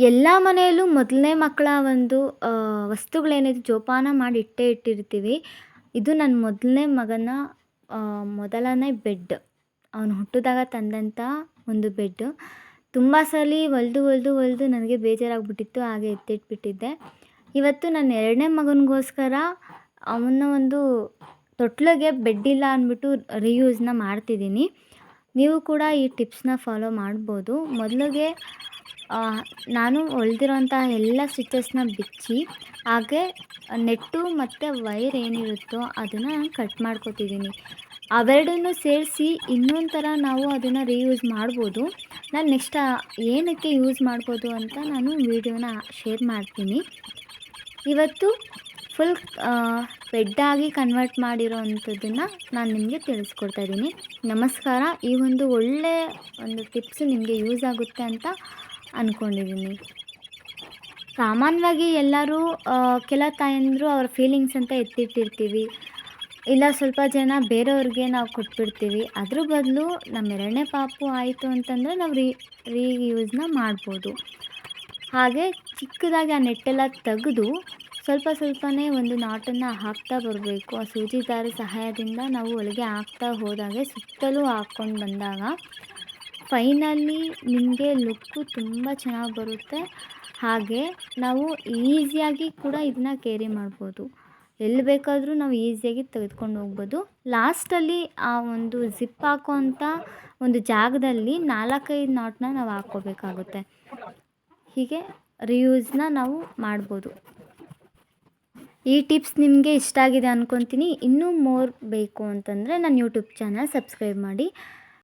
ಎಲ್ಲ ಮನೆಯಲ್ಲೂ ಮೊದಲನೇ ಮಕ್ಕಳ ಒಂದು ವಸ್ತುಗಳೇನಿದೆ ಜೋಪಾನ ಮಾಡಿ ಇಟ್ಟೇ ಇಟ್ಟಿರ್ತೀವಿ. ಇದು ನನ್ನ ಮೊದಲನೇ ಮಗನ ಮೊದಲನೇ ಬೆಡ್. ಅವನು ಹುಟ್ಟಿದಾಗ ತಂದಂಥ ಒಂದು ಬೆಡ್. ತುಂಬ ಸಲ ಹೊಲ್ದು ನನಗೆ ಬೇಜಾರಾಗ್ಬಿಟ್ಟಿತ್ತು. ಹಾಗೆ ಎತ್ತಿಟ್ಬಿಟ್ಟಿದ್ದೆ. ಇವತ್ತು ನನ್ನ ಎರಡನೇ ಮಗನಿಗೋಸ್ಕರ ಅವನ ಒಂದು ತೊಟ್ಲಿಗೆ ಬೆಡ್ ಇಲ್ಲ ಅಂದ್ಬಿಟ್ಟು ರೀಯೂಸ್ನ ಮಾಡ್ತಿದ್ದೀನಿ. ನೀವು ಕೂಡ ಈ ಟಿಪ್ಸ್ನ ಫಾಲೋ ಮಾಡ್ಬೋದು. ಮೊದಲಿಗೆ ನಾನು ಹೊಲ್ದಿರೋಂತಹ ಎಲ್ಲ ಸ್ಟಿಚಸ್ನ ಬಿಚ್ಚಿ ಹಾಗೆ ನೆಟ್ಟು ಮತ್ತು ವೈರ್ ಏನಿರುತ್ತೋ ಅದನ್ನು ಕಟ್ ಮಾಡ್ಕೊತಿದ್ದೀನಿ. ಅವೆರಡನ್ನೂ ಸೇರಿಸಿ ಇನ್ನೊಂದು ಥರ ನಾವು ಅದನ್ನು ರೀಯೂಸ್ ಮಾಡ್ಬೋದು. ನಾನು ನೆಕ್ಸ್ಟ್ ಏನಕ್ಕೆ ಯೂಸ್ ಮಾಡ್ಬೋದು ಅಂತ ನಾನು ವೀಡಿಯೋನ ಶೇರ್ ಮಾಡ್ತೀನಿ. ಇವತ್ತು ಫುಲ್ ಬೆಡ್ಡಾಗಿ ಕನ್ವರ್ಟ್ ಮಾಡಿರೋ ಅಂಥದ್ದನ್ನು ನಾನು ನಿಮಗೆ ತಿಳಿಸ್ಕೊಡ್ತಾ ಇದ್ದೀನಿ. ನಮಸ್ಕಾರ. ಈ ಒಂದು ಒಳ್ಳೆಯ ಒಂದು ಟಿಪ್ಸ್ ನಿಮಗೆ ಯೂಸ್ ಆಗುತ್ತೆ ಅಂತ ಅಂದ್ಕೊಂಡಿದ್ದೀನಿ. ಸಾಮಾನ್ಯವಾಗಿ ಎಲ್ಲರೂ ಕೆಲ ತಾಯಂದಿರು ಅವ್ರ ಫೀಲಿಂಗ್ಸ್ ಅಂತ ಎತ್ತಿಟ್ಟಿರ್ತೀವಿ. ಇಲ್ಲ ಸ್ವಲ್ಪ ಜನ ಬೇರೆಯವ್ರಿಗೆ ನಾವು ಕೊಟ್ಬಿಡ್ತೀವಿ. ಅದ್ರ ಬದಲು ನಮ್ಮ ಎರಡನೇ ಪಾಪು ಆಯಿತು ಅಂತಂದರೆ ನಾವು ರೀಯೂಸ್ನ ಮಾಡ್ಬೋದು. ಹಾಗೆ ಚಿಕ್ಕದಾಗಿ ಆ ನೆಟ್ಟೆಲ್ಲ ತೆಗೆದು ಸ್ವಲ್ಪನೇ ಒಂದು ನಾಟನ್ನು ಹಾಕ್ತಾ ಬರಬೇಕು. ಆ ಸೂಜಿ ದಾರ ಸಹಾಯದಿಂದ ನಾವು ಒಳಗೆ ಹಾಕ್ತಾ ಹೋದಾಗೆ ಸುತ್ತಲೂ ಹಾಕ್ಕೊಂಡು ಬಂದಾಗ ಫೈನಲಿ ನಿಮಗೆ ಲುಕ್ಕು ತುಂಬ ಚೆನ್ನಾಗಿ ಬರುತ್ತೆ. ಹಾಗೆ ನಾವು ಈಸಿಯಾಗಿ ಕೂಡ ಇದನ್ನ ಕ್ಯಾರಿ ಮಾಡ್ಬೋದು. ಎಲ್ಲಿ ಬೇಕಾದರೂ ನಾವು ಈಸಿಯಾಗಿ ತೆಗೆದುಕೊಂಡು ಹೋಗ್ಬೋದು. ಲಾಸ್ಟಲ್ಲಿ ಆ ಒಂದು ಜಿಪ್ ಹಾಕೋವಂಥ ಒಂದು ಜಾಗದಲ್ಲಿ 4-5 ನಾಟನ್ನ ನಾವು ಹಾಕ್ಕೋಬೇಕಾಗುತ್ತೆ. ಹೀಗೆ ರೀಯೂಸ್ನ ನಾವು ಮಾಡ್ಬೋದು. ಈ ಟಿಪ್ಸ್ ನಿಮಗೆ ಇಷ್ಟ ಆಗಿದೆ ಅಂದ್ಕೊತೀನಿ. ಇನ್ನೂ ಮೋರ್ ಬೇಕು ಅಂತಂದರೆ ನನ್ನ ಯೂಟ್ಯೂಬ್ ಚಾನಲ್ ಸಬ್ಸ್ಕ್ರೈಬ್ ಮಾಡಿ.